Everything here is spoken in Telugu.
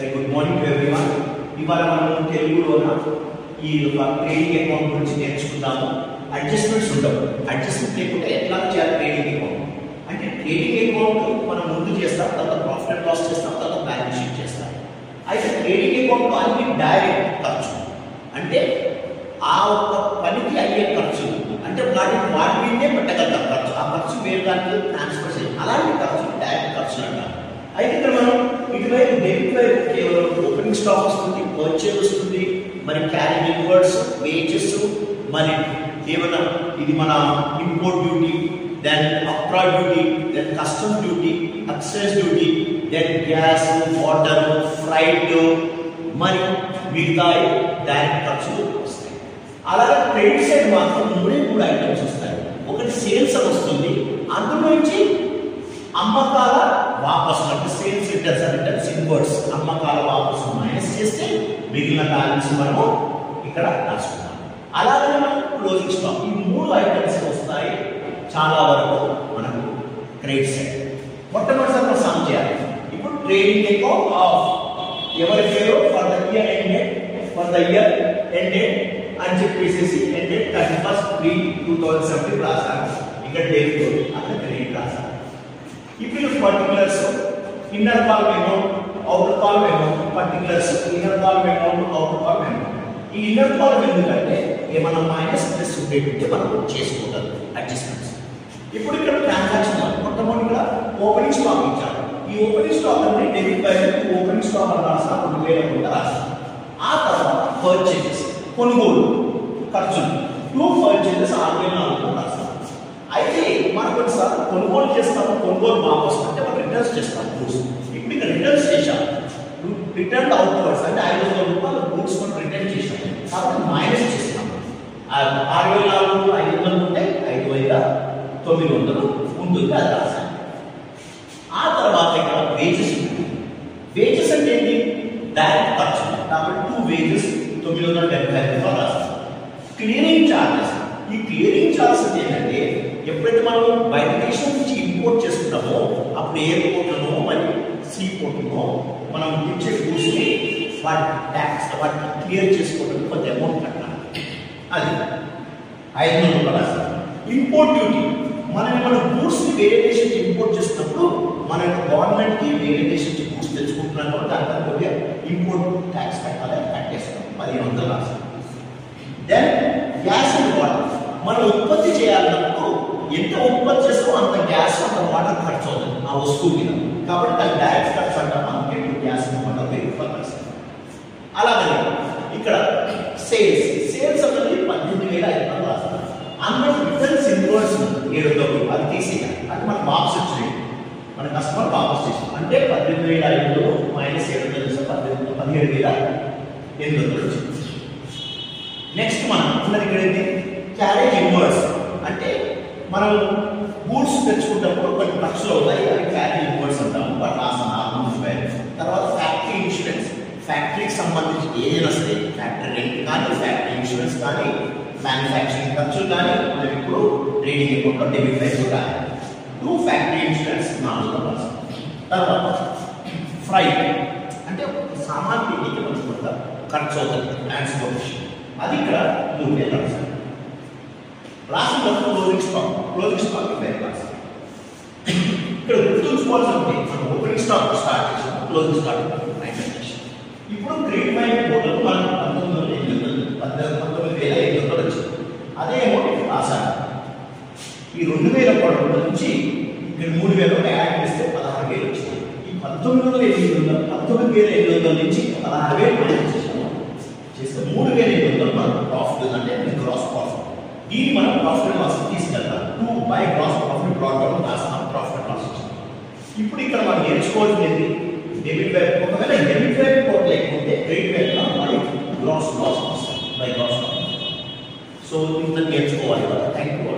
Very good morning to everyone. ఇవాళ మనం తెలుగులోన ఈ ట్రేడింగ్ అకౌంట్ గురించి నేర్చుకుందాము. అడ్జస్ట్మెంట్స్ ఉండవు. అడ్జస్ట్మెంట్ లేకుంటే ఎట్లా చేయాలి ట్రేడింగ్ అకౌంట్ అంటే ట్రేడింగ్ అకౌంట్ మనం ముందు చేస్తాం, తర్వాత ప్రాఫిట్ అండ్ లాస్ చేస్తాం, తర్వాత బ్యాలెన్స్ షీట్ చేస్తాం. అయితే ట్రేడింగ్ అకౌంట్ అన్ని డైరెక్ట్ ఖర్చు అంటే ఆ ఒక్క పనికి అయ్యే ఖర్చు అంటే వాటి మీదే పెట్టగలుగుతాం ఖర్చు. ఆ ఖర్చు వేరే దానికి ట్రాన్స్ఫర్ చేయాలి. అలాంటి ఖర్చు డైరెక్ట్ ఖర్చులు అంటారు. అయితే ఇక్కడ మనం ఇటువైపు డెబిట్ వైపు కేవలం ఓపెనింగ్ స్టాక్ వస్తుంది, పర్చేజ్ వస్తుంది, మరి క్యారీ ఇన్వర్డ్స్, వేజెస్, మరి ఏమన్నా ఇది మన import duty, then abroad duty, then custom duty, excise duty, then gas, water, freight, మరి మిగతా డైరెక్ట్ ఖర్చులు వస్తాయి. అలాగే క్రెడిట్ సైడ్ మాత్రం మూడు ఐటమ్స్ వస్తాయి. ఒకటి సేల్స్ అని వస్తుంది, అందులో నుంచి అమ్మకాల వాపసు అంటే సేల్స్ రిటర్న్స్ ఇన్వర్డ్స్ అమ్మకాల వాపసు మైనస్ చేస్తే మిగిలిన బ్యాలెన్స్ మనము ఇక్కడ రాసుకుంటాం. అలాగే మనం క్లోజింగ్ స్టాక్ ఈ మూడు ఐటమ్స్ వస్తాయి చాలా వరకు మనకు క్రెడిట్ సైడ్. మొట్టమొదటిసారి మనం సమ్ చేయాలి. ఇప్పుడు ట్రేడింగ్ అకౌంట్ ఆఫ్ ఎవరి పేరు ఫర్ ద ఇయర్ ఎండెడ్ అని చెప్పేసి ఎండెడ్ 31/3/2017 రాశాను. ఇక్కడ డెబిట్ అక్కడ క్రెడిట్ రాశాను. ఇప్పుడు particulars inner column amount, outer column amount, particulars inner column amount, outer column amount. ఈ ఇన్నర్ కాలమ్ ఎందుకంటే ఏమన్నా మైనస్ ప్లస్ ఉండేటట్టు మనం చేసుకోవాలి అడ్జస్ట్మెంట్స్. ఇప్పుడు ఇక్కడ ట్రాన్సాక్షన్ మొట్టమొదటి ఇక్కడ ఓపెనింగ్ స్టాక్ ఇచ్చారు. ఈ ఓపెనింగ్ స్టాక్ అంటే డెబిట్ బై ఓపెనింగ్ స్టాక్ అని రాసిన 2000 కూడా రాస్తాం. ఆ తర్వాత పర్చేజెస్ కొనుగోలు ఖర్చులు 2 పర్చేజెస్ 6400 రాస్తాం. అయితే మనం కొన్నిసార్లు కొనుగోలు చేస్తాము, కొనుగోలు వాపసు అంటే మనం రిటర్న్స్ చేస్తాం గూడ్స్. ఇప్పుడు ఇక్కడ రిటర్న్స్ చేశాం, రిటర్న్ అవుట్వర్డ్స్ అంటే 500 రూపాయలు గూడ్స్ మనం రిటర్న్ చేశాం కాబట్టి మైనస్ చేస్తాం. 6400 ఉంటే 5900 ఉంటుంది, అది రాశాం. ఆ తర్వాత ఇక్కడ వేజెస్ ఉంటుంది. వేజెస్ అంటే ఏంటి? డైరెక్ట్ ఖర్చు కాబట్టి 2 వేజెస్ 975 రూపాయలు రాస్తాం. క్లియరింగ్ ఛార్జెస్, ఈ క్లియరింగ్ ఛార్జెస్ అంటే ఏంటంటే ఎప్పుడైతే మనం బయట దేశం నుంచి ఇంపోర్ట్ చేసుకుంటామో అప్పుడు ఎయిర్పోర్ట్లను మరి సీ పోర్ట్లను మనం ఇచ్చే గూడ్స్ని వాటి ట్యాక్స్ వాటి క్లియర్ చేసుకోవడానికి కొంత అమౌంట్ కట్టాలి. అది 500 రూపాయలు. ఇంపోర్ట్ డ్యూటీ మన గూడ్స్ని వేరే దేశం నుంచి ఇంపోర్ట్ చేసినప్పుడు మన గవర్నమెంట్కి వేరే దేశం నుంచి గూడ్స్ తెచ్చుకుంటున్నాం కాబట్టి దానిపైన కొద్దిగా ఇంపోర్ట్ ట్యాక్స్ కట్టాలి, కట్టేస్తాం 1500 రాస్తాం. దెన్ గ్యాస్ అండ్ వాటర్ మనం ఉత్పత్తి చేయాలన్నప్పుడు ఎంత ఉత్పత్తి చేస్తామో అంత గ్యాస్ అంత వాటర్ ఖర్చు అవుతుంది ఆ వస్తువు మీద కాబట్టి దాని డైరెక్ట్ ఖర్చు అంటాం. మనకి గ్యాస్ వాటర్ ఉత్పత్తి. అలాగే ఇక్కడ సేల్స్ అనేది 18,500 రాస్తాం. అందులో రిటర్న్స్ ఇన్వర్డ్స్ 700 అది తీసేయాలి. అది మన బాక్స్ వచ్చినాయి, మన కస్టమర్ వాపస్ చేసాం అంటే 18,500 మైనస్ 700 17,800 వచ్చింది. నెక్స్ట్ మనం ఉన్నది ఇక్కడ ఏంటి? క్యారేజ్ ఇన్వర్డ్స్ అంటే మనం గూడ్స్ తెచ్చుకుంటప్పుడు కొన్ని ఖర్చులు అవుతాయి, అవి క్యారేజ్ ఇన్వర్డ్స్ అంటాము. తర్వాత ఫ్యాక్టరీ ఇన్సూరెన్స్, ఫ్యాక్టరీకి సంబంధించి ఏదైనా సరే ఫ్యాక్టరీ రెంట్ కానీ ఫ్యాక్టరీ ఇన్సూరెన్స్ కానీ మ్యానుఫ్యాక్చరింగ్ ఖర్చులు కానీ మనం ఇప్పుడు ట్రేడింగ్ అకౌంట్లో డెబిట్ వైపు రాయాలి. 2 ఫ్యాక్టరీ ఇన్సూరెన్స్ 400. తర్వాత ఫ్రైట్ అంటే సామాన్ తిండికి మనకు కొంత ఖర్చు అవుతుంది ట్రాన్స్పోర్టేషన్, అది ఇక్కడ 3000 రాశారు. రాసిన క్లోజింగ్ స్టాక్ రాశారు. ఇక్కడ గుర్తుంచుకోవాల్సి ఉంటే మనం ఓపెనింగ్ స్టాక్ స్టార్ట్ చేసాం, క్లోజింగ్ స్టాక్ ఇప్పుడు క్రెడిట్ వైపు టోటల్ మనం 19,500 వచ్చింది. అదే అమౌంట్ రాశారు. ఈ 2000 నుంచి ఇక్కడ 3000 యాడ్ చేస్తే 16,000 వచ్చింది. ఈ 19,800 నుంచి 16,000 చేస్తే 3,800 మనం ప్రాఫిట్ అంటే గ్రాస్ ప్రాఫిట్. దీన్ని మనం ప్రాఫిట్ లాస్ తీసుకెళ్తాం. 2 by gross profit brought down రాస్తాం, ప్రాఫిట్ లాస్ వచ్చింది. ఇప్పుడు ఇక్కడ మనం నేర్చుకోవాల్సింది డెబిట్ వైపు. ఒకవేళ డెబిట్ వైపు లేకపోతే క్రెడిట్ వైపు మరి గ్రాస్ లాస్ వస్తాం బై గ్రాస్ లాస్. సో ఇంత నేర్చుకోవాలి. Thank you.